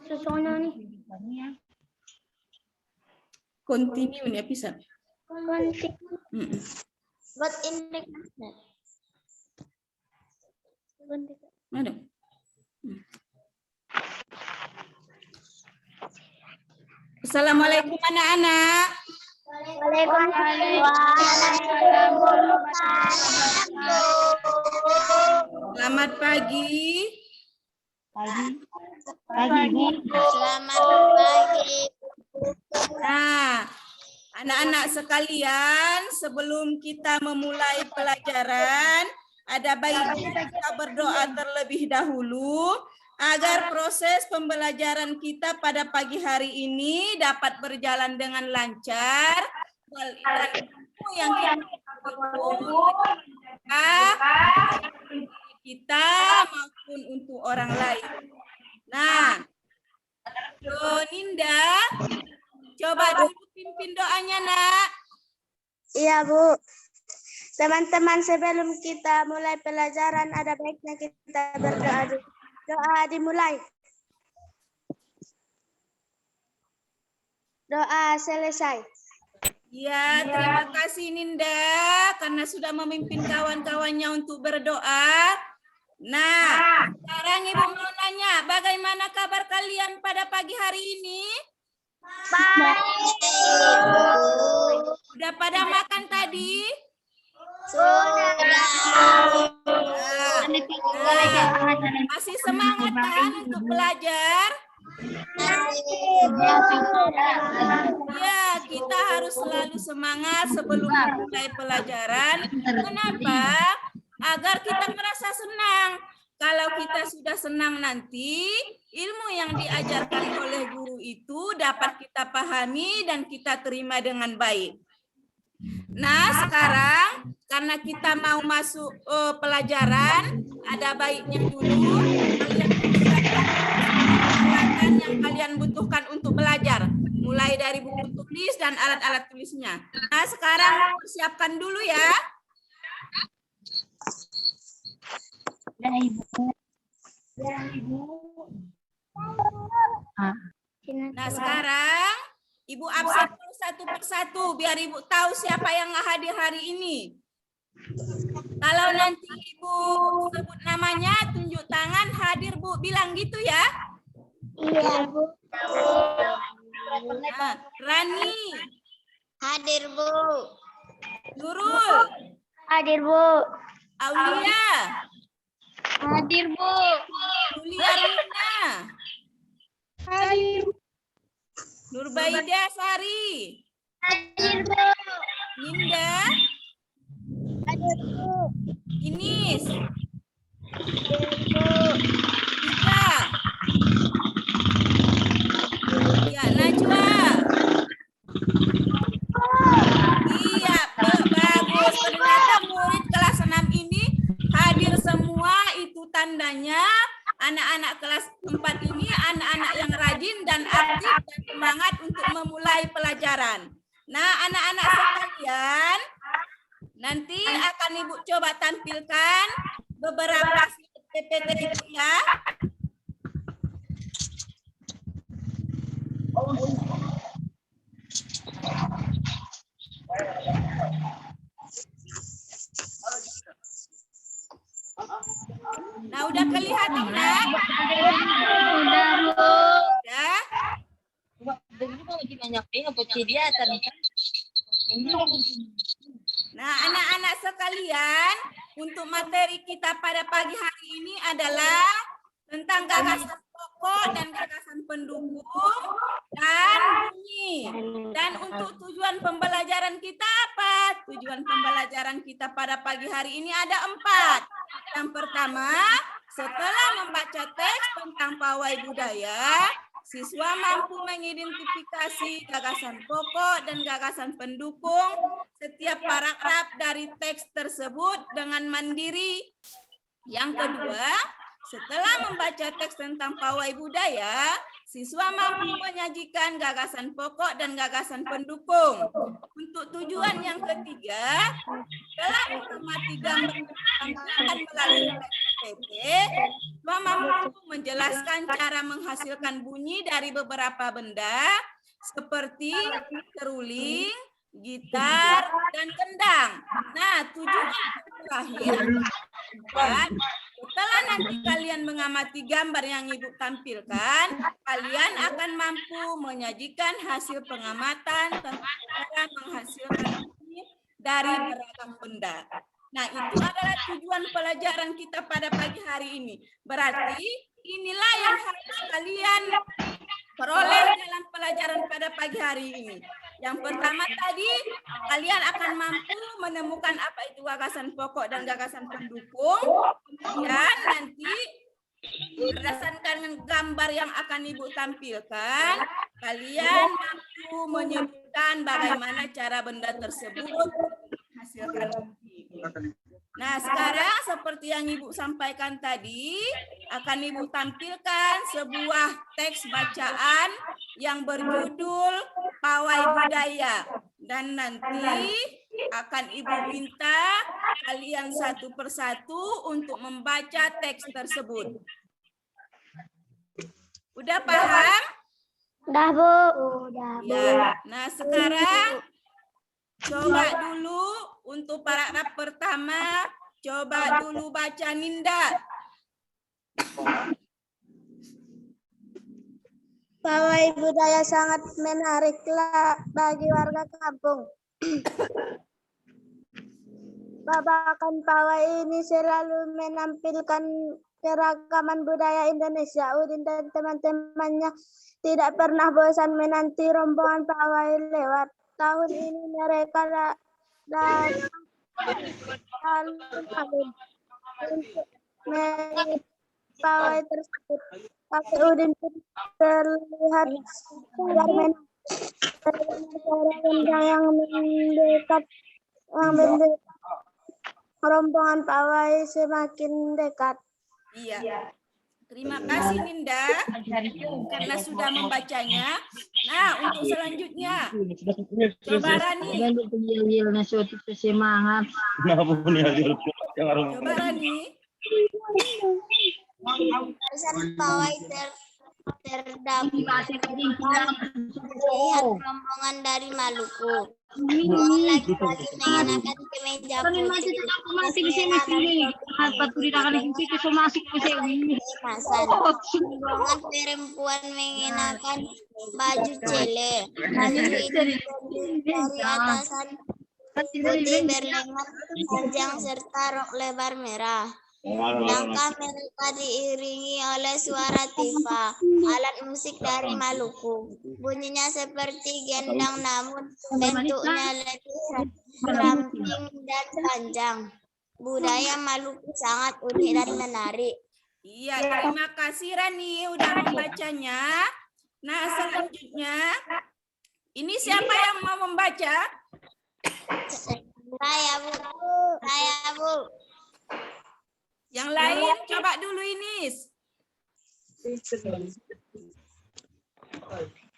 Susono nih. Continue nih episode. But in the classnet. Ada. Assalamualaikum anak-anak. Waalaikumsalam. Selamat pagi. Pagi, Bu. Selamat pagi. Nah, anak-anak sekalian, sebelum kita memulai pelajaran, ada baiknya kita berdoa terlebih dahulu agar proses pembelajaran kita pada pagi hari ini dapat berjalan dengan lancar. Yang kita maupun untuk orang lain. Nah, Ninda, coba dulu pimpin doanya, Nak. Iya, Bu. Teman-teman, sebelum kita mulai pelajaran, ada baiknya kita berdoa dulu. Doa dimulai. Doa selesai. Ya, terima kasih Ninda karena sudah memimpin kawan-kawannya untuk berdoa. Nah, sekarang Ibu mau nanya, bagaimana kabar kalian pada pagi hari ini? Baik. Sudah pada makan tadi? Sudah. Masih semangat kan untuk belajar? Ya, kita harus selalu semangat sebelum memulai pelajaran. Kenapa? Agar kita merasa senang. Kalau kita sudah senang nanti, ilmu yang diajarkan oleh guru itu dapat kita pahami dan kita terima dengan baik. Nah, sekarang karena kita mau masuk pelajaran, ada baiknya dulu kalian persiapkan yang kalian butuhkan untuk belajar, mulai dari buku tulis dan alat-alat tulisnya. Nah, sekarang persiapkan dulu ya. Ya, Ibu. Nah, sekarang Ibu absen satu persatu biar Ibu tahu siapa yang hadir hari ini. Kalau nanti Ibu sebut namanya, tunjuk tangan, hadir Bu, bilang gitu ya. Iya, Bu. Nah, Rani. Hadir, Bu. Nurul. Hadir, Bu. Aulia. Hadir, Bu. Julia Rina. Hadir. Nurbaida Sari. Hadir, Bu. Ninda. Hadir, Bu. Inis. Hadir, Bu. Ika. Ya, Najwa. Iya, bagus. Ternyata murid kelas 6 ini hadir semua, itu tandanya anak-anak kelas 4 ini anak-anak yang rajin dan aktif dan semangat untuk memulai pelajaran. Nah, anak-anak sekalian, nanti akan Ibu coba tampilkan beberapa PPT itu ya. Nah, udah kelihatan, Nak? Udah, Bu. Udah? Nah, anak-anak sekalian, untuk materi kita pada pagi hari ini adalah tentang gagasan pokok dan gagasan pendukung dan bunyi. Dan untuk tujuan pembelajaran kita apa? Tujuan pembelajaran kita pada pagi hari ini ada 4. Yang pertama, setelah membaca teks tentang pawai budaya, siswa mampu mengidentifikasi gagasan pokok dan gagasan pendukung setiap paragraf dari teks tersebut dengan mandiri. Yang kedua, setelah membaca teks tentang pawai budaya, siswa mampu menyajikan gagasan pokok dan gagasan pendukung. Untuk tujuan yang ketiga, setelah mengamati gambar ditampilkan melalui teks PPT, Siswa mampu menjelaskan cara menghasilkan bunyi dari beberapa benda seperti seruling, gitar, dan kendang. Nah, tujuan terakhir buat setelah nanti kalian mengamati gambar yang Ibu tampilkan, kalian akan mampu menyajikan hasil pengamatan tentang cara menghasilkan bunyi dari beragam benda. Nah, itu adalah tujuan pelajaran kita pada pagi hari ini. Berarti inilah yang harus kalian peroleh dalam pelajaran pada pagi hari ini. Yang pertama tadi, kalian akan mampu menemukan apa itu gagasan pokok dan gagasan pendukung. Kemudian nanti berdasarkan gambar yang akan Ibu tampilkan, kalian mampu menyebutkan bagaimana cara benda tersebut menghasilkan bunyi. Nah, sekarang seperti yang Ibu sampaikan tadi, akan Ibu tampilkan sebuah teks bacaan yang berjudul Pawai Budaya. Dan nanti akan Ibu minta kalian satu persatu untuk membaca teks tersebut. Udah paham? Udah, Bu. Udah, Bu. Ya. Nah, sekarang coba dulu untuk paragraf pertama, coba dulu baca Ninda. Pawai budaya sangat menariklah bagi warga kampung. Babakan pawai ini selalu menampilkan keragaman budaya Indonesia. Udin dan teman-temannya tidak pernah bosan menanti rombongan pawai lewat. Tahun ini mereka datang tahun untuk mengikuti pawai tersebut. Tapi Udin terlihat yang mendekat rombongan pawai semakin dekat. Iya. Terima kasih Ninda karena sudah membacanya. Nah, untuk selanjutnya coba Rani. Semangat. Coba Rani. Barisan pawai terdapat lihat rombongan dari Maluku. Lagi-lagi mengenakan kemeja putih. Rombongan perempuan mengenakan baju cele. Baju ini dari atasan putih berlengan panjang serta rok lebar merah. Langkah mereka diiringi oleh suara tifa, alat musik dari Maluku. Bunyinya seperti gendang namun bentuknya lebih ramping dan panjang. Budaya Maluku sangat unik dan menarik. Iya, terima kasih Rani udah membacanya. Nah, selanjutnya ini siapa yang mau membaca? Saya, Bu. Saya, Bu. Yang lain coba dulu Inis.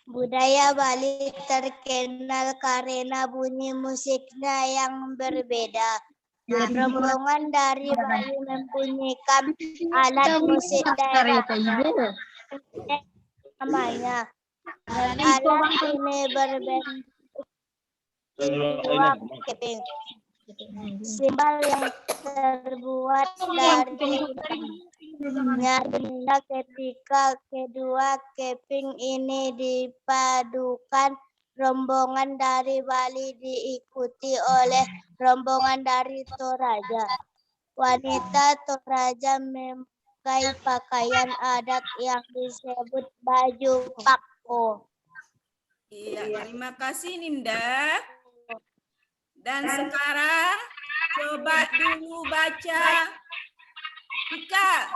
Budaya Bali terkenal karena bunyi musiknya yang berbeda. Rombongan dari Bali mempunyai alat musik daerah namanya. Alat ini berbentuk dua keping. Simbol yang terbuat dari benda ketika kedua keping ini dipadukan, rombongan dari Bali diikuti oleh rombongan dari Toraja. Wanita Toraja memakai pakaian adat yang disebut baju pako. Iya, terima kasih Ninda. Dan sekarang coba dulu baca Ika.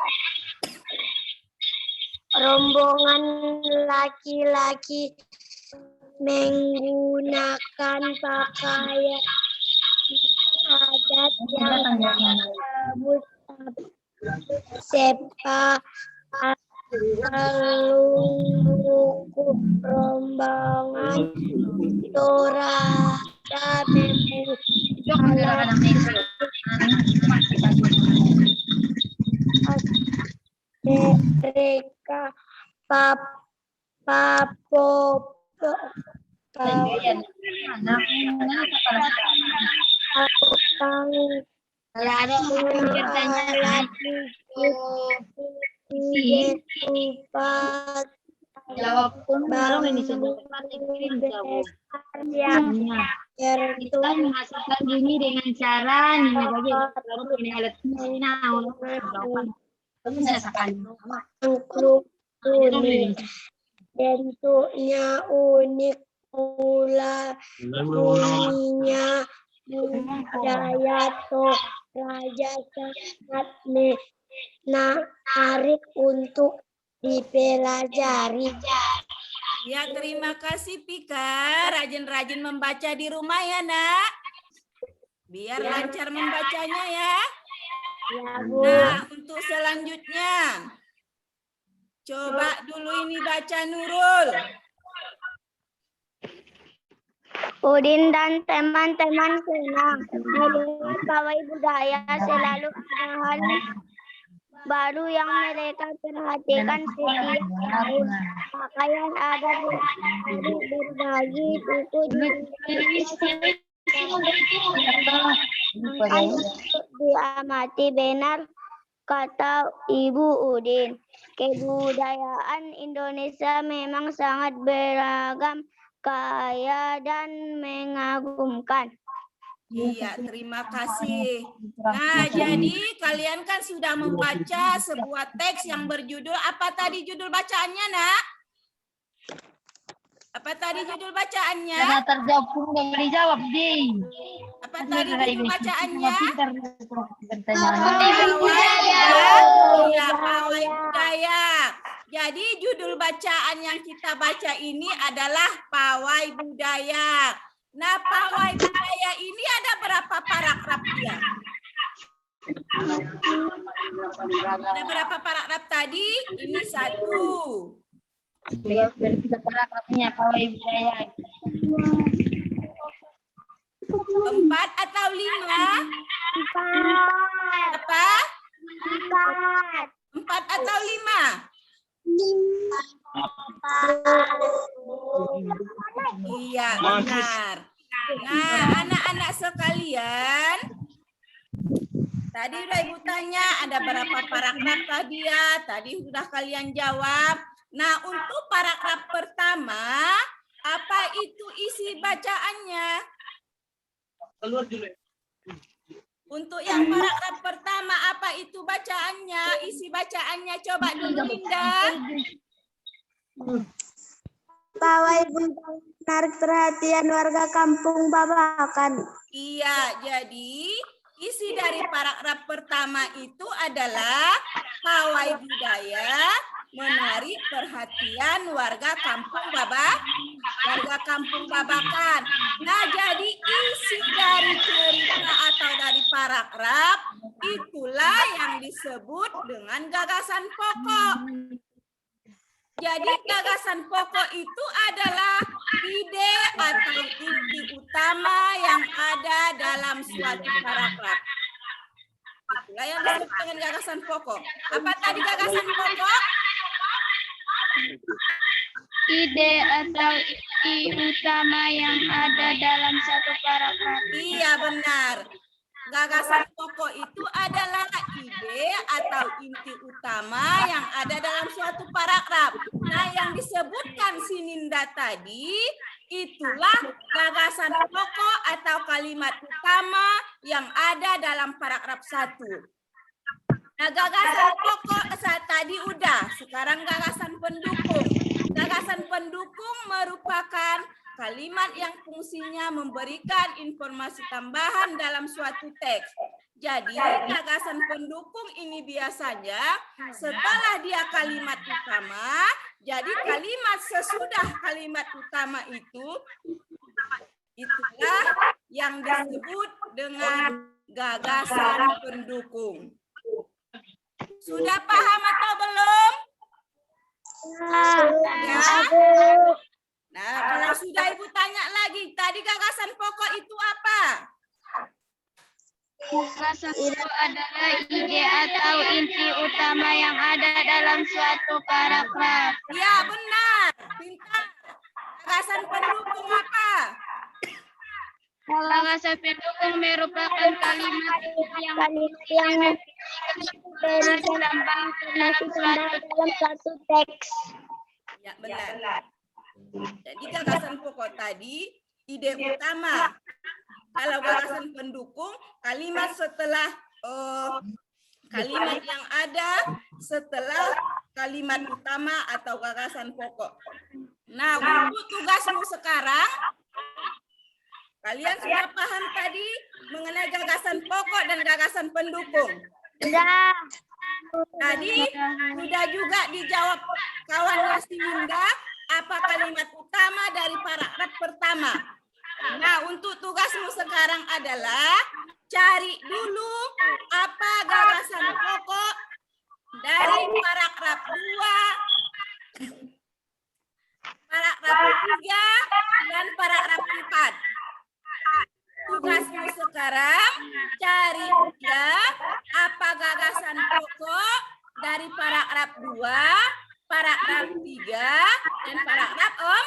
Rombongan laki-laki menggunakan pakaian adat yang disebut sepa Luku. Rombongan Toraja mereka papo Jawab pun baru ini sebut kirim jawab. Kita menghasilkan bunyi dengan cara ini bagi baru ini alat ini jawaban. Kamu bisa sekali. unik, bentuknya unik, pula bunyinya budaya Toraja sangat menarik untuk dipelajari. Ya, terima kasih Pika. Rajin-rajin membaca di rumah ya, Nak. Biar lancar membacanya ya. Ya, Bu. Nah, untuk selanjutnya. Coba dulu ini baca Nurul. Udin dan teman-teman senang melihat pawai budaya, selalu ada hal baru yang mereka perhatikan setiap tahun. Pakaian adat berbagi buku diamati benar, kata Ibu Udin. Kebudayaan Indonesia memang sangat beragam, kaya dan mengagumkan. Iya, terima kasih. Nah, jadi kalian kan sudah membaca sebuah teks yang berjudul, apa tadi judul bacaannya, Nak? Apa tadi judul bacaannya? Karena terjawab pun nggak dijawab, Ding. Apa tadi judul bacaannya? Pawai budaya. Jadi judul bacaan yang kita baca ini adalah pawai budaya. Nah, pawai budaya ini ada berapa paragraf dia? Ada berapa paragraf tadi? Ini 1. Kita paragrafnya pawai budaya. 4 atau 5? 4. Apa? 4. 4 atau 5? Iya, benar. Nah, anak-anak sekalian, tadi udah Ibu tanya ada berapa paragraf tadi ya? Tadi sudah kalian jawab. Nah, untuk paragraf pertama, apa itu isi bacaannya? Untuk yang paragraf pertama, apa itu bacaannya? Isi bacaannya coba dulu, Indah. Pawai budaya menarik perhatian warga kampung Babakan. Iya, jadi isi dari paragraf pertama itu adalah pawai budaya menarik perhatian warga kampung Babakan. Nah, jadi isi dari cerita atau dari paragraf itulah yang disebut dengan gagasan pokok. Jadi gagasan pokok itu adalah ide atau inti utama yang ada dalam suatu paragraf. Itulah yang disebut dengan gagasan pokok. Apa tadi gagasan pokok? Ide atau inti utama yang ada dalam satu paragraf. Iya, benar. Gagasan pokok itu adalah ide atau inti utama yang ada dalam suatu paragraf. Nah, yang disebutkan si Ninda tadi, itulah gagasan pokok atau kalimat utama yang ada dalam paragraf 1. Nah, gagasan pokok tadi udah, sekarang gagasan pendukung. Gagasan pendukung merupakan kalimat yang fungsinya memberikan informasi tambahan dalam suatu teks. Jadi, gagasan pendukung ini biasanya setelah dia kalimat utama, jadi kalimat sesudah kalimat utama itulah yang disebut dengan gagasan pendukung. Sudah paham atau belum? Ya. Nah, kalau sudah Ibu tanya lagi, tadi gagasan pokok itu apa? Gagasan pokok adalah ide atau inti utama yang ada dalam suatu paragraf. Ya, benar. Pintar. Gagasan pendukung apa? Gagasan pendukung merupakan kalimat yang masuk dalam suatu teks. Ya, benar. Jadi gagasan pokok tadi ide utama. Kalau gagasan pendukung, kalimat setelah kalimat yang ada setelah kalimat utama atau gagasan pokok. Nah, untuk tugasmu sekarang, kalian sudah paham tadi mengenai gagasan pokok dan gagasan pendukung. Sudah. Tadi sudah juga dijawab kawannya si Winda, apa kalimat utama dari paragraf pertama. Nah, untuk tugasmu sekarang adalah cari dulu apa gagasan pokok dari paragraf 2, paragraf 3, dan paragraf 4. Tugasmu sekarang cari juga apa gagasan pokok dari paragraf 2, paragraf 3, dan paragraf 4.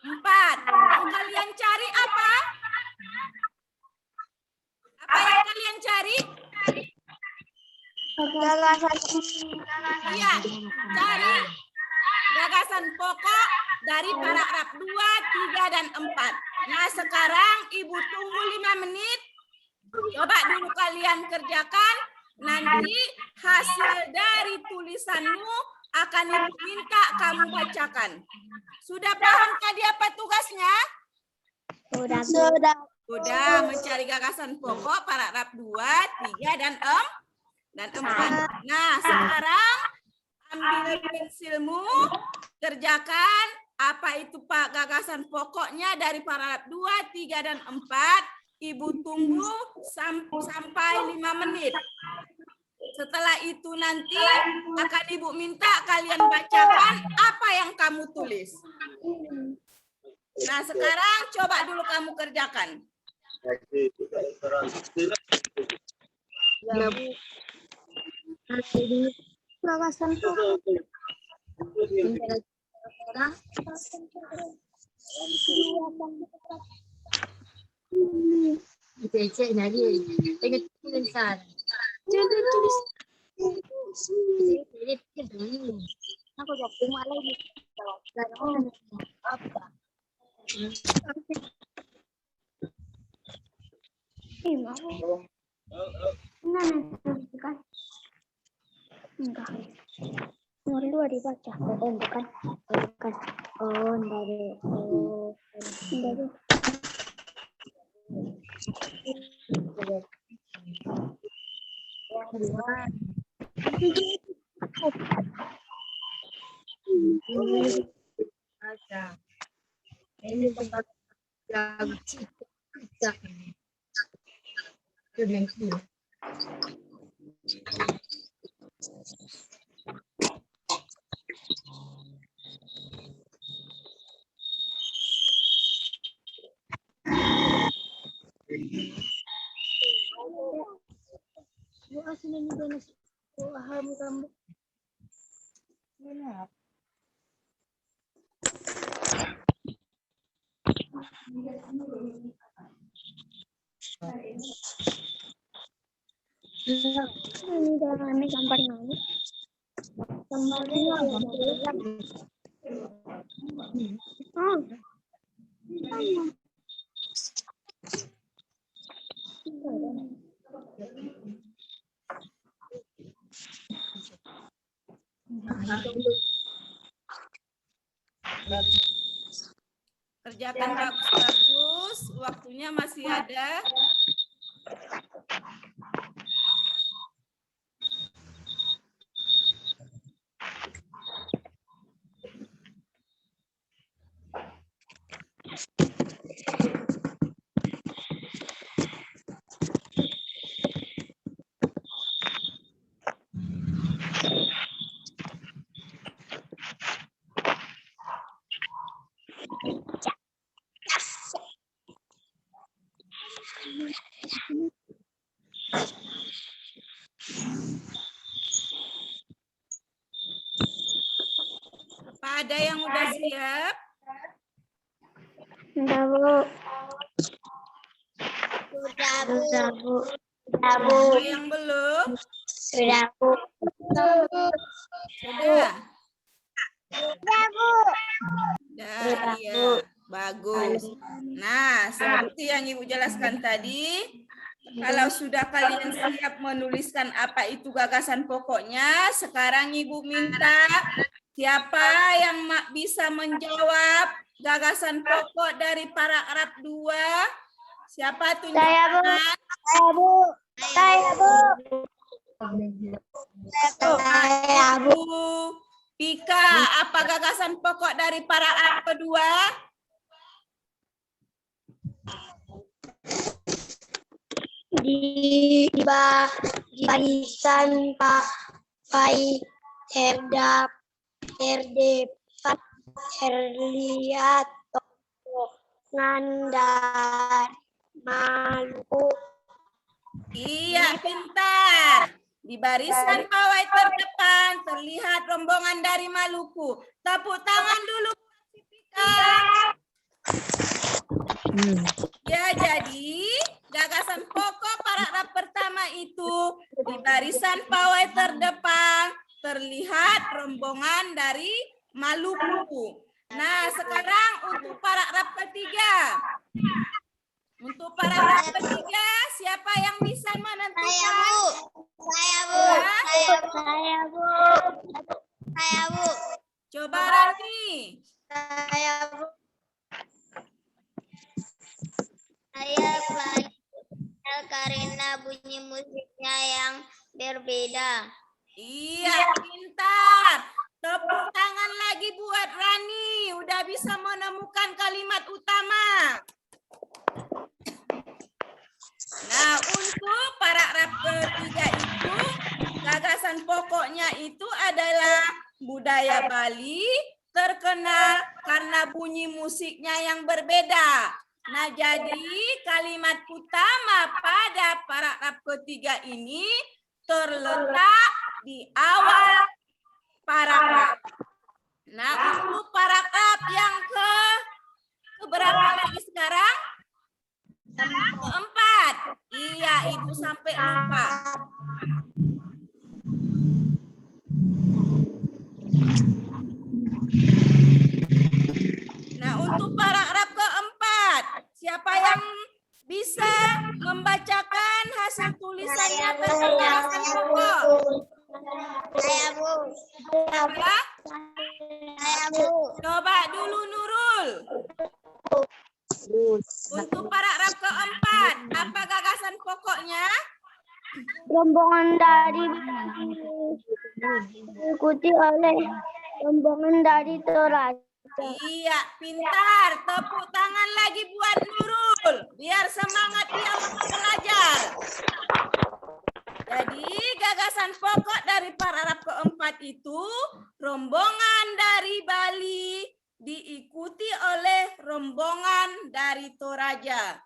Yang kalian cari apa? Apa yang kalian cari? Iya, cari gagasan pokok dari paragraf 2, 3, dan 4. Nah, sekarang Ibu tunggu 5 menit. Coba dulu kalian kerjakan. Nanti hasil dari tulisanmu akan Ibu minta kamu bacakan. Sudah paham tadi apa tugasnya? Sudah. Sudah mencari gagasan pokok paragraf 2, 3, dan 4. Nah, sekarang ambil pensilmu, kerjakan apa itu Pak gagasan pokoknya dari paragraf 2, 3, dan 4. Ibu tunggu sampai 5 menit. Setelah itu nanti akan Ibu minta kalian bacakan apa yang kamu tulis. Nah, sekarang coba dulu kamu kerjakan. Gagasan pokok. Cek nari, tengok tulisan. Aku jawab cuma lagi. Apa? Enggak. Nomor 2 dibaca. Oh, bukan. Bukan. Oh, dari. Oh, dari. Ini tempat yang cicak. Ini jangan gambar nani. Gambarnya Kerjakan bagus-bagus, waktunya masih ada. Ada yang udah siap? Sudah, Bu. Sudah, Bu. Sudah, Bu. Ada yang belum? Sudah, Bu. Sudah. Sudah, Bu. Sudah, iya. Bagus. Nah, seperti yang Ibu jelaskan tadi, kalau sudah kalian siap menuliskan apa itu gagasan pokoknya, sekarang Ibu minta siapa yang bisa menjawab gagasan pokok dari paragraf 2? Siapa tunjukkan? Saya, Bu. Saya, Bu. Saya, Bu. Saya, Bu. Bu Pika, apa gagasan pokok dari paragraf kedua? Di barisan Pai terdapat terlihat tokonan dari Maluku. Iya, pintar. Di barisan pawai terdepan terlihat rombongan dari Maluku. Tepuk tangan dulu, si Pika. Ya, jadi gagasan pokok paragraf pertama itu di barisan pawai terdepan terlihat rombongan dari Maluku. Nah, sekarang untuk paragraf ketiga. Untuk paragraf ketiga, siapa yang bisa menentukan? Saya, Bu. Saya, Bu. Saya, Bu. Saya, Bu. Coba Rani. Saya, Bu. Saya belajar karena bunyi musiknya yang berbeda. Iya, pintar. Tepuk tangan lagi buat Rani. Udah bisa menemukan kalimat utama. Nah, untuk paragraf ketiga itu, gagasan pokoknya itu adalah budaya Bali terkenal karena bunyi musiknya yang berbeda. Nah, jadi kalimat utama pada paragraf ketiga ini terletak di awal paragraf. Nah, untuk paragraf yang keberapa lagi sekarang? Keempat. Iya, Ibu sampai lupa. Nah, untuk paragraf keempat, siapa yang bisa membacakan hasil tulisannya tentang gagasan pokok? Saya, Bu. Coba, Saya, Bu. coba dulu Nurul. Untuk paragraf keempat, apa gagasan pokoknya? Rombongan dari diikuti oleh rombongan dari Toraja. Iya, pintar. Tepuk tangan lagi buat Nurul. Biar semangat dia belajar. Jadi, gagasan pokok dari paragraf keempat itu, rombongan dari Bali diikuti oleh rombongan dari Toraja.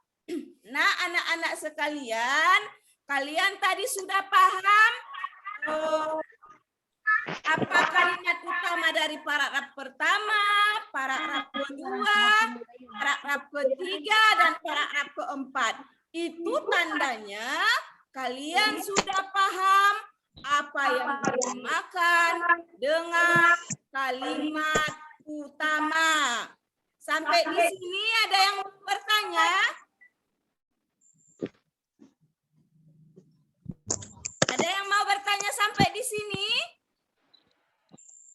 Nah, anak-anak sekalian, kalian tadi sudah paham apa kalimat utama dari paragraf pertama, paragraf kedua, paragraf ketiga, dan paragraf keempat. Itu tandanya kalian sudah paham apa yang dinamakan dengan kalimat utama. Sampai di sini ada yang mau bertanya? Ada yang mau bertanya sampai di sini?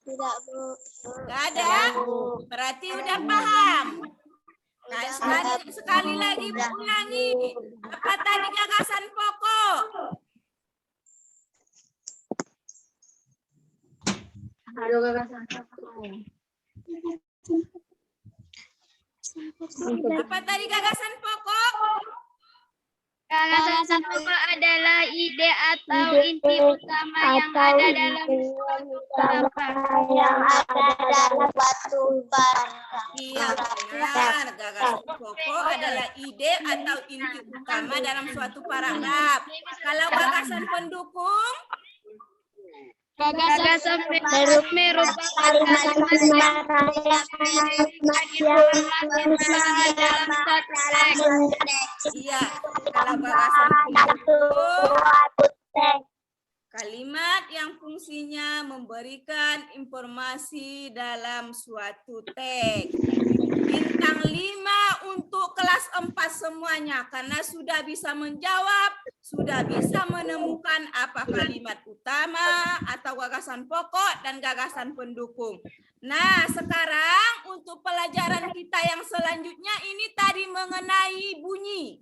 Tidak, Bu. Nggak ada? Berarti udah paham. Nah, sekali lagi ulangi. Apa tadi gagasan pokok? Halo gagasan pokok. Apa tadi gagasan pokok? Gagasan pokok adalah ide atau inti utama yang ada dalam yang ada dalam suatu paragraf. Iya, benar. Gagasan pokok adalah ide atau inti utama dalam suatu paragraf. Kalau gagasan pendukung? Gagasan merupakan kalimat dalam satu teks. Iya, kalau gagasan pendukung, kalimat yang fungsinya memberikan informasi dalam suatu teks. Bintang 5 untuk kelas 4 semuanya karena sudah bisa menjawab, sudah bisa menemukan apa kalimat utama atau gagasan pokok dan gagasan pendukung. Nah, sekarang untuk pelajaran kita yang selanjutnya ini tadi mengenai bunyi.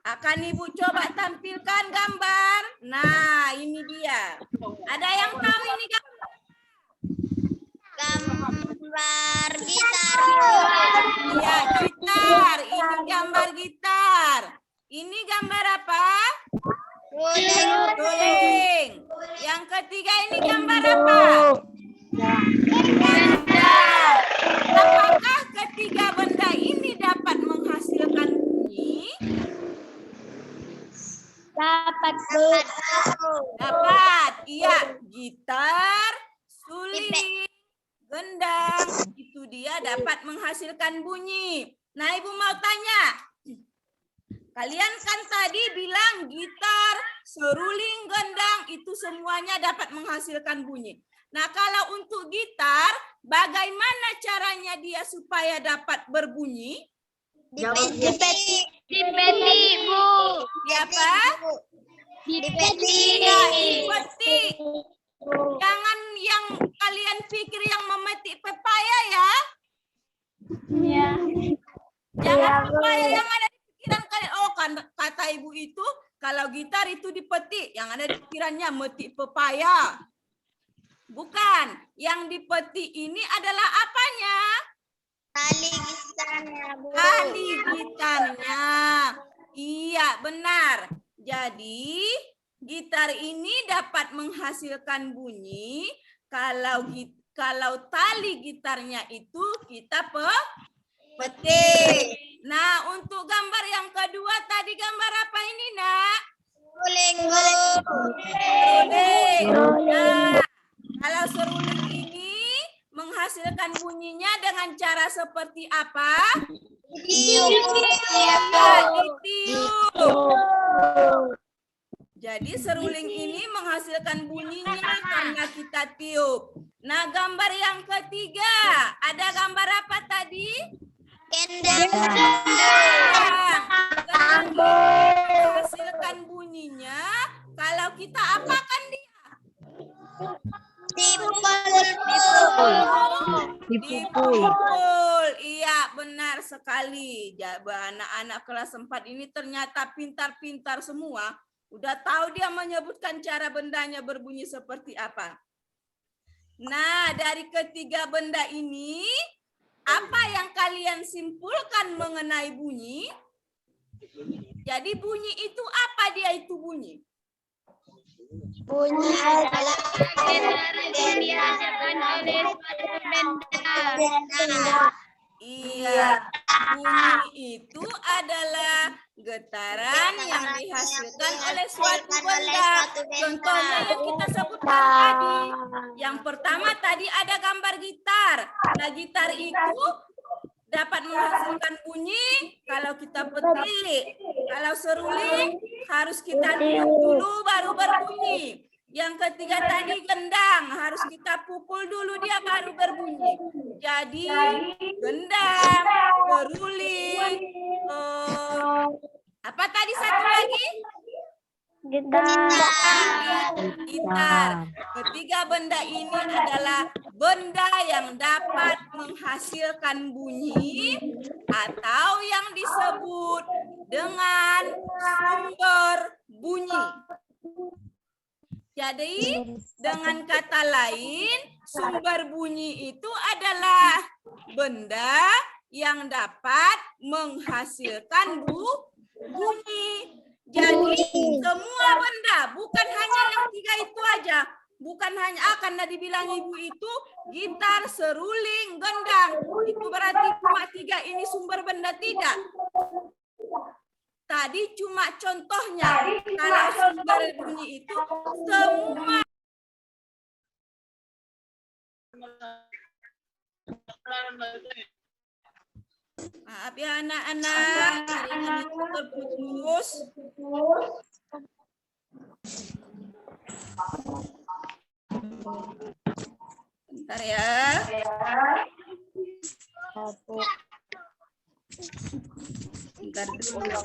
Akan Ibu coba tampilkan gambar. Nah, ini dia. Ada yang tahu ini gambar? Gambar gitar. Iya, gitar. Ini gambar gitar. Ini gambar apa? Guling. Yang ketiga ini gambar apa? Benda. Apakah ketiga benda ini dapat menghasilkan bunyi? Dapat, Bu. Dapat. Iya, gitar, suling, gendang, itu dia dapat menghasilkan bunyi. Nah, Ibu mau tanya. Kalian kan tadi bilang gitar, seruling, gendang, itu semuanya dapat menghasilkan bunyi. Nah, kalau untuk gitar, bagaimana caranya dia supaya dapat berbunyi? Dipetik. Dipetik, Bu. Siapa? Dipetik. Iya, dipetik. Jangan yang kalian pikir yang memetik pepaya ya. Iya. Jangan pepaya yang ada di pikiran kalian. Oh, kan kata Ibu itu kalau gitar itu dipetik, yang ada di pikirannya metik pepaya. Bukan, yang dipetik ini adalah apanya? Tali gitarnya, Bu. Tali gitarnya. Iya, benar. Jadi, gitar ini dapat menghasilkan bunyi kalau tali gitarnya itu kita petik. Nah, untuk gambar yang kedua tadi gambar apa ini, Nak? Guling. Seruling. Nah, kalau seruling ini menghasilkan bunyinya dengan cara seperti apa? Ditiup. Ditiup. Jadi seruling ini menghasilkan bunyinya karena kita tiup. Nah, gambar yang ketiga, ada gambar apa tadi? Gendang. Gendang menghasilkan bunyinya kalau kita apakan dia? Dipukul. Iya, benar sekali. Anak-anak kelas 4 ini ternyata pintar-pintar semua. Udah tahu dia menyebutkan cara bendanya berbunyi seperti apa. Nah, dari ketiga benda ini, apa yang kalian simpulkan mengenai bunyi? Jadi bunyi itu apa dia itu bunyi? Bunyi adalah yang dihasilkan oleh suatu benda. Iya, bunyi itu adalah getaran yang dihasilkan oleh suatu benda. Contohnya yang kita sebutkan tadi. Yang pertama tadi ada gambar gitar. Nah, gitar itu dapat menghasilkan bunyi kalau kita petik. Kalau seruling harus kita tiup dulu baru berbunyi. Yang ketiga tadi gendang, harus kita pukul dulu dia baru berbunyi. Jadi gendang, seruling, apa tadi satu lagi? Gitar. Ketiga benda ini adalah benda yang dapat menghasilkan bunyi atau yang disebut dengan sumber bunyi. Jadi, dengan kata lain, sumber bunyi itu adalah benda yang dapat menghasilkan bunyi. Jadi, semua benda, bukan hanya yang tiga itu aja. Bukan hanya karena dibilang Ibu itu gitar, seruling, gendang. Itu berarti cuma tiga ini sumber benda, tidak. Tadi cuma contohnya, kalau sumber bunyi itu semua Maaf ya anak-anak, jaringan itu terputus. Bentar ya. Bentar dulu.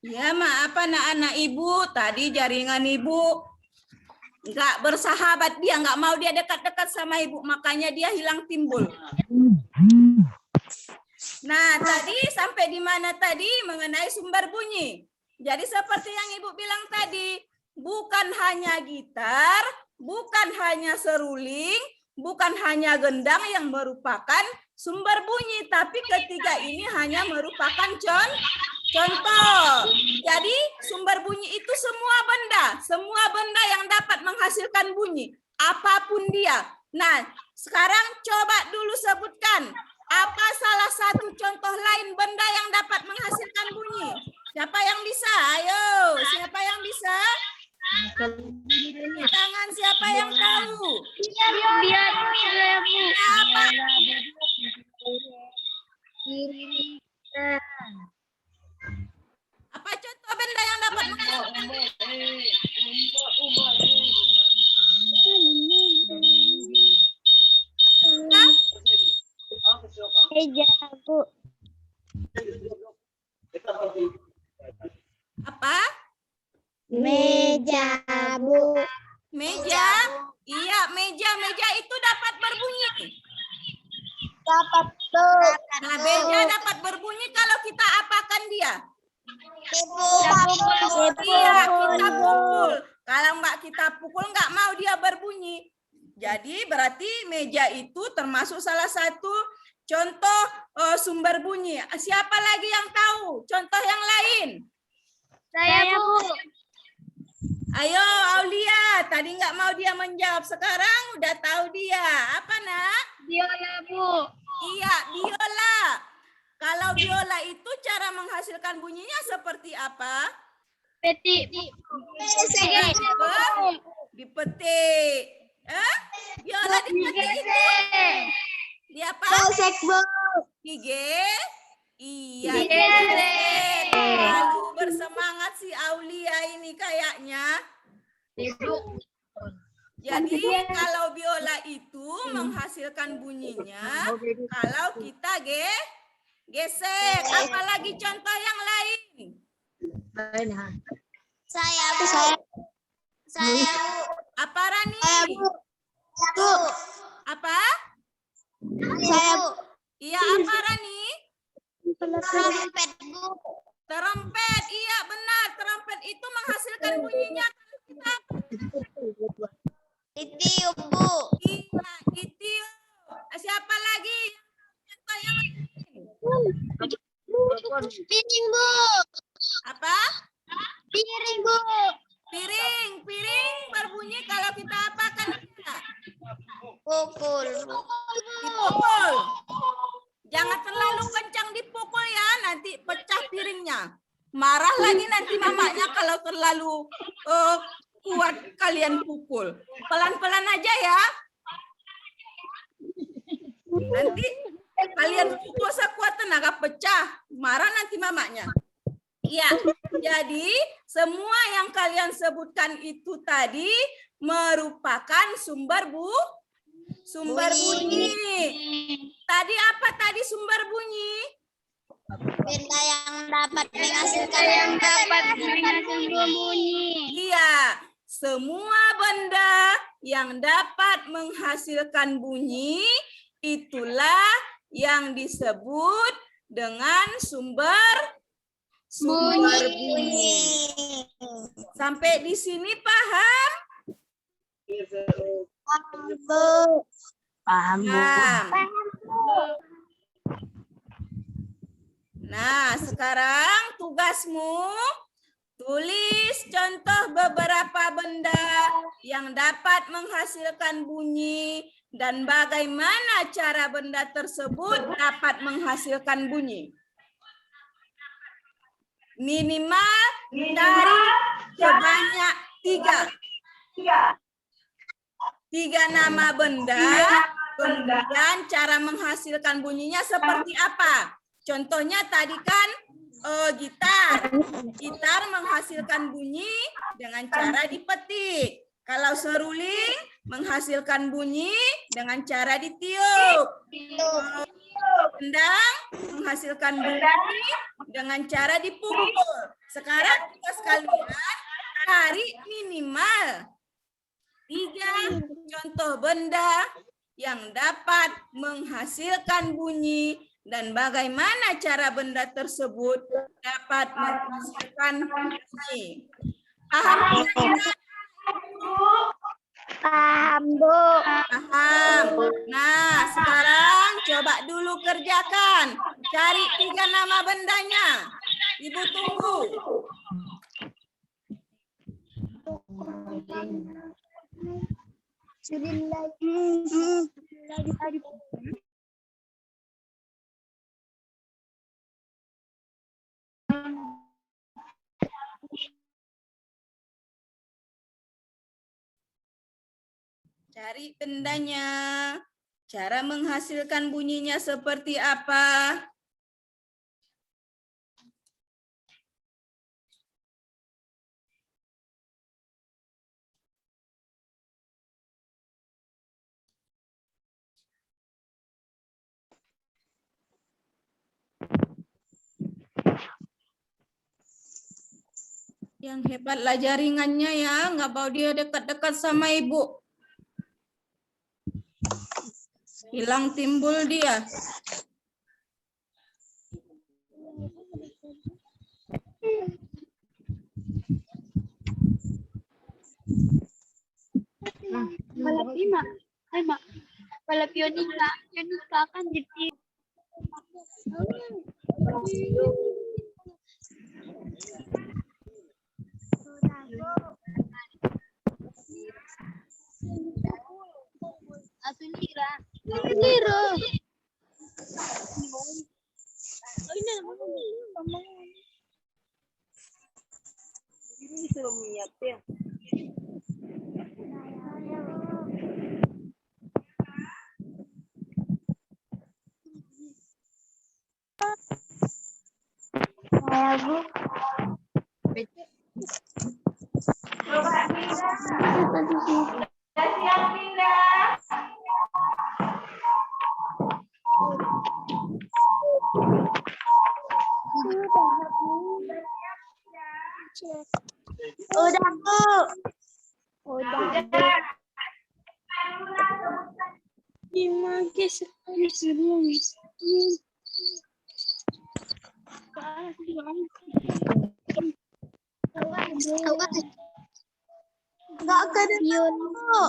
Ya maaf anak-anak ibu, tadi jaringan ibu nggak bersahabat, dia nggak mau dia dekat-dekat sama ibu, makanya dia hilang timbul. Nah tadi sampai di mana tadi mengenai sumber bunyi. Jadi seperti yang ibu bilang tadi, bukan hanya gitar, bukan hanya seruling, bukan hanya gendang yang merupakan sumber bunyi, tapi ketiga ini hanya merupakan contoh. Jadi sumber bunyi itu semua benda yang dapat menghasilkan bunyi, apapun dia. Nah, sekarang coba dulu sebutkan apa salah satu contoh lain benda yang dapat menghasilkan bunyi. Siapa yang bisa? Ayo, siapa yang bisa? Tangan siapa yang tahu? Apa? Apa contoh benda yang dapat menghasilkan bunyi? Meja, Bu. Apa? Meja, Bu. Meja? Iya, meja itu dapat berbunyi. Dapat, Bu. Nah, meja dapat berbunyi kalau kita apakan dia? Iya, kita pukul. Kalau nggak kita pukul, nggak mau dia berbunyi. Jadi berarti meja itu termasuk salah satu contoh sumber bunyi. Siapa lagi yang tahu contoh yang lain? Saya, Bu. Ayo Aulia, tadi nggak mau dia menjawab, sekarang udah tahu dia. Apa nak? Biola, Bu. Iya, biola. Kalau biola itu cara menghasilkan bunyinya seperti apa? Petik. Dipetik. Biola dipetik itu. Di apa? Gesek, Bu. Gige? Iya. Digesek. Lalu bersemangat si Aulia ini kayaknya. Jadi kalau biola itu menghasilkan bunyinya kalau kita gesek. Apalagi contoh yang lain? Saya, Bu. Apa Rani? Bu. Apa? Saya, Bu. Iya apa Rani? Trompet, Bu. Terompet. Iya benar. Terompet itu menghasilkan bunyinya kalau kita Ditiup, Bu. iya ditiup. Siapa lagi? Contoh yang lain? Piring, Bu. Apa? Piring, Bu. Piring berbunyi kalau kita apakan dia? Pukul. Dipukul. Jangan terlalu kencang dipukul ya, nanti pecah piringnya. Marah lagi nanti mamanya kalau terlalu kuat kalian pukul. Pelan-pelan aja ya. Nanti kalian pukul sekuat tenaga pecah. Marah nanti mamanya. Iya, jadi semua yang kalian sebutkan itu tadi merupakan sumber bunyi. Tadi apa tadi sumber bunyi? Benda yang dapat menghasilkan bunyi. Iya, semua benda yang dapat menghasilkan bunyi itulah yang disebut dengan sumber bunyi. Sampai di sini paham? Paham, Bu. Paham. Nah, sekarang tugasmu Tulis contoh beberapa benda yang dapat menghasilkan bunyi dan bagaimana cara benda tersebut dapat menghasilkan bunyi. Minimal cari sebanyak 3 nama benda, kemudian cara menghasilkan bunyinya seperti apa. Contohnya tadi kan gitar. Gitar menghasilkan bunyi dengan cara dipetik. Kalau seruling menghasilkan bunyi dengan cara ditiup. Kendang menghasilkan bunyi dengan cara dipukul. Sekarang kita sekalian cari minimal 3 contoh benda yang dapat menghasilkan bunyi dan bagaimana cara benda tersebut dapat menghasilkan bunyi. Paham? Paham, Bu. Paham. Nah, sekarang coba dulu kerjakan. Cari 3 nama bendanya. Ibu tunggu. Cari bendanya. Cara menghasilkan bunyinya seperti apa? Yang hebatlah jaringannya ya, nggak mau dia dekat-dekat sama ibu. Hilang timbul dia. Kalau pionika kan jadi udah, Bu. Udah. Dimaki sekali sebelum. Enggak kedengeran, Bu.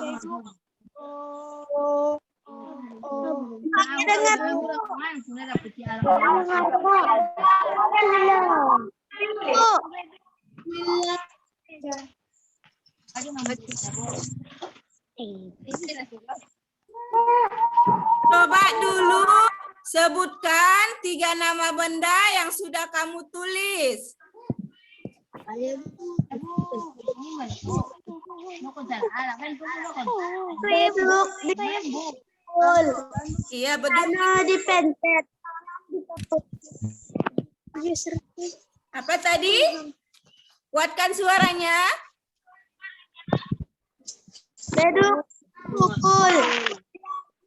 Coba dulu sebutkan 3 nama benda yang sudah kamu tulis. Beduk dipukul. Iya, betul. Dipencet. Apa tadi? Kuatkan suaranya. Beduk pukul.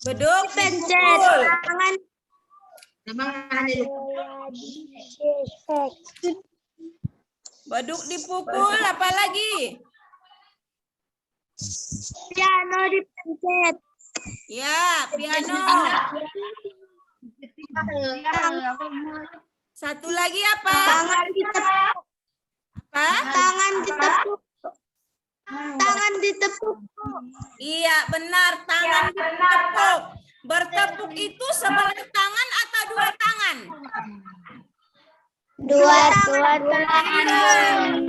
Beduk Pencet. dipukul. Tangan. Beduk dipukul, apa lagi? Piano dipencet. Ya, piano. Satu lagi apa? Tangan ditepuk. Apa? Tangan ditepuk. Tangan ditepuk. Iya, benar. Tangan bertepuk. Bertepuk itu sebelah tangan atau 2 tangan? Dua.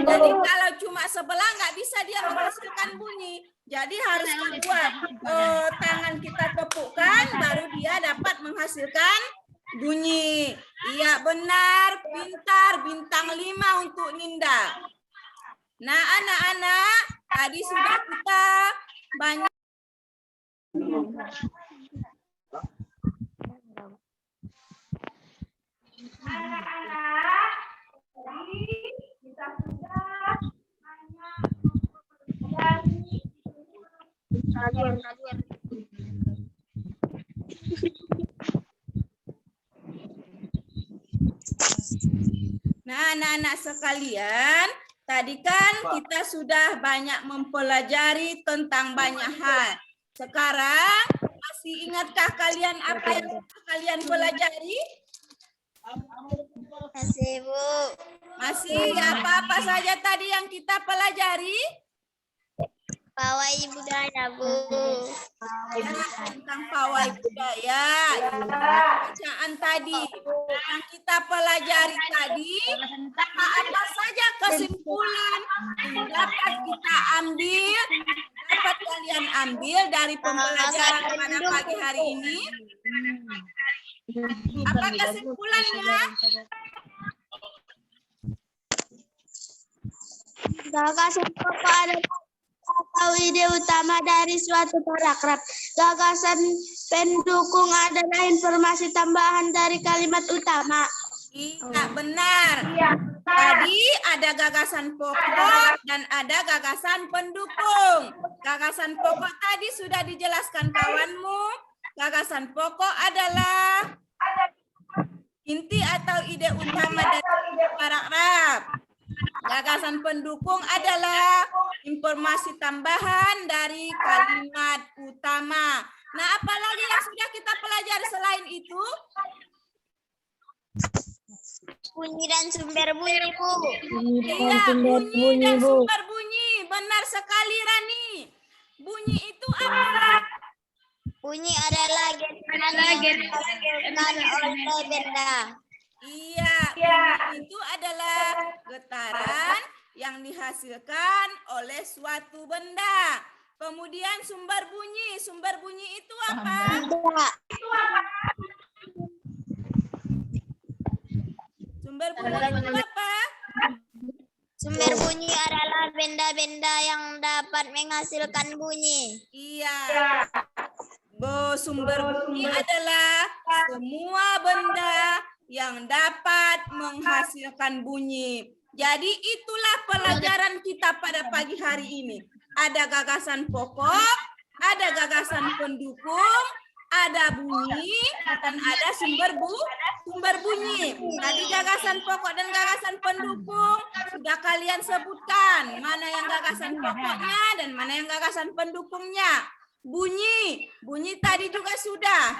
Jadi kalau cuma sebelah nggak bisa dia menghasilkan bunyi. Jadi harus kedua tangan kita tepukkan baru dia dapat menghasilkan bunyi. Iya benar, pintar, bintang 5 untuk Ninda. Nah anak-anak, tadi sudah kita banyak. Nah, anak-anak sekalian, tadi kan kita sudah banyak mempelajari tentang banyak hal. Sekarang masih ingatkah kalian apa yang kalian pelajari? Masih, Bu. Masih apa-apa saja tadi yang kita pelajari? Pawai budaya, Bu. Tentang pawai budaya. Bacaan tadi yang kita pelajari tadi, apa saja kesimpulan yang dapat kita ambil, dapat kalian ambil dari pembelajaran pada pagi hari ini? Apa kesimpulannya? Gagasan pokok adalah atau ide utama dari suatu paragraf. Gagasan pendukung adalah informasi tambahan dari kalimat utama. Iya, benar. Tadi ada gagasan pokok dan ada gagasan pendukung. Gagasan pokok tadi sudah dijelaskan kawanmu. Gagasan pokok adalah inti atau ide utama dari paragraf. Gagasan pendukung adalah informasi tambahan dari kalimat utama. Nah, apalagi yang sudah kita pelajari selain itu? Bunyi dan sumber bunyi, Bu. Iya, bunyi dan sumber bunyi. Benar sekali, Rani. Bunyi itu apa? Bunyi adalah getaran yang dihasilkan oleh benda. Iya, bunyi itu adalah getaran yang dihasilkan oleh suatu benda. Kemudian sumber bunyi itu apa? Sumber bunyi itu apa? Sumber bunyi adalah benda-benda yang dapat menghasilkan bunyi. Iya. Sumber bunyi adalah semua benda yang dapat menghasilkan bunyi. Jadi itulah pelajaran kita pada pagi hari ini. Ada gagasan pokok, ada gagasan pendukung, ada bunyi, dan ada sumber bunyi. Tadi gagasan pokok dan gagasan pendukung sudah kalian sebutkan. Mana yang gagasan pokoknya dan mana yang gagasan pendukungnya. Bunyi tadi juga sudah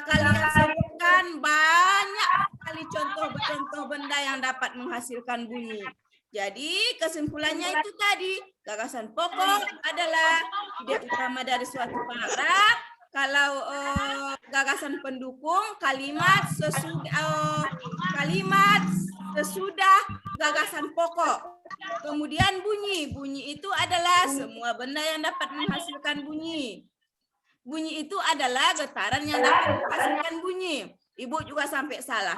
kalian sebutkan banyak kali contoh benda yang dapat menghasilkan bunyi. Jadi kesimpulannya itu tadi, gagasan pokok adalah ide utama dari suatu paragraf. Kalau gagasan pendukung kalimat sesudah gagasan pokok. Kemudian bunyi itu adalah semua benda yang dapat menghasilkan bunyi. Bunyi itu adalah getaran yang dapat menghasilkan bunyi. Ibu juga sampai salah.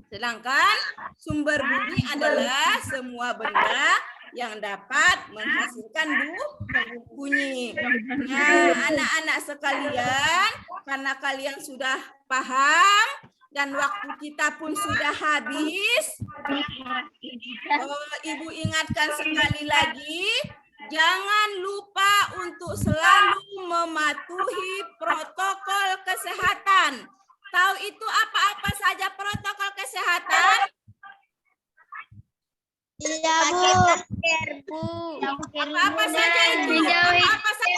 Sedangkan sumber bunyi adalah semua benda yang dapat menghasilkan bunyi. Nah, anak-anak sekalian, karena kalian sudah paham dan waktu kita pun sudah habis, Ibu ingatkan sekali lagi, jangan lupa untuk selalu mematuhi protokol kesehatan. Tahu itu apa-apa saja protokol kesehatan? Iya, Bu. Apa saja itu? Apa saja?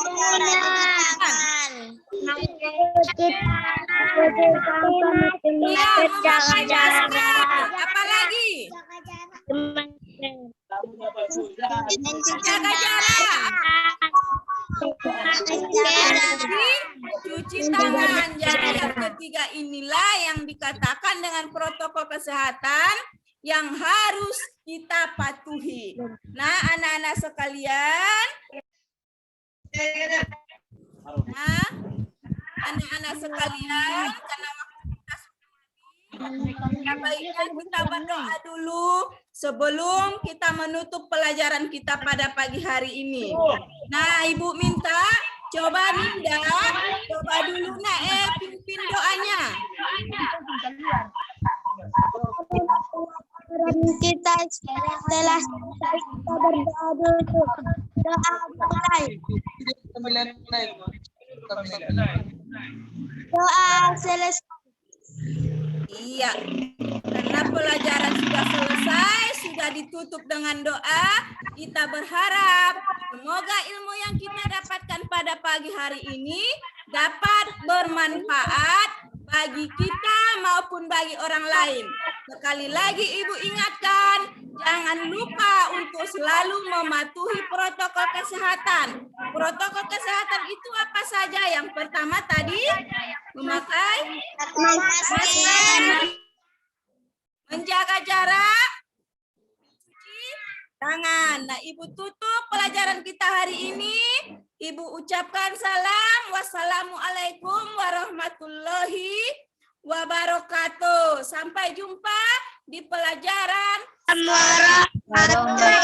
Iya, memakai masker. Apa lagi? Jaga jarak. Cuci tangan. Jadi yang ketiga inilah yang dikatakan dikatakan dengan protokol kesehatan yang harus kita patuhi. Nah, anak-anak sekalian, karena waktu kita sudah baiknya kita berdoa dulu sebelum kita menutup pelajaran kita pada pagi hari ini. Nah, Ibu minta coba Ninda, coba dulu nak pimpin doanya. Dan kita setelah selesai kita berdoa dulu. Doa mulai. Doa selesai. Iya, karena pelajaran sudah selesai, sudah ditutup dengan doa, kita berharap semoga ilmu yang kita dapatkan pada pagi hari ini dapat bermanfaat bagi kita maupun bagi orang lain. Sekali lagi Ibu ingatkan, jangan lupa untuk selalu mematuhi protokol kesehatan. Protokol kesehatan itu apa saja? Yang pertama tadi, memakai masker, menjaga jarak, cuci tangan. Nah, Ibu tutup pelajaran kita hari ini. Ibu ucapkan salam. Wassalamualaikum warahmatullahi wabarakatuh. Sampai jumpa di pelajaran Warahmatullahi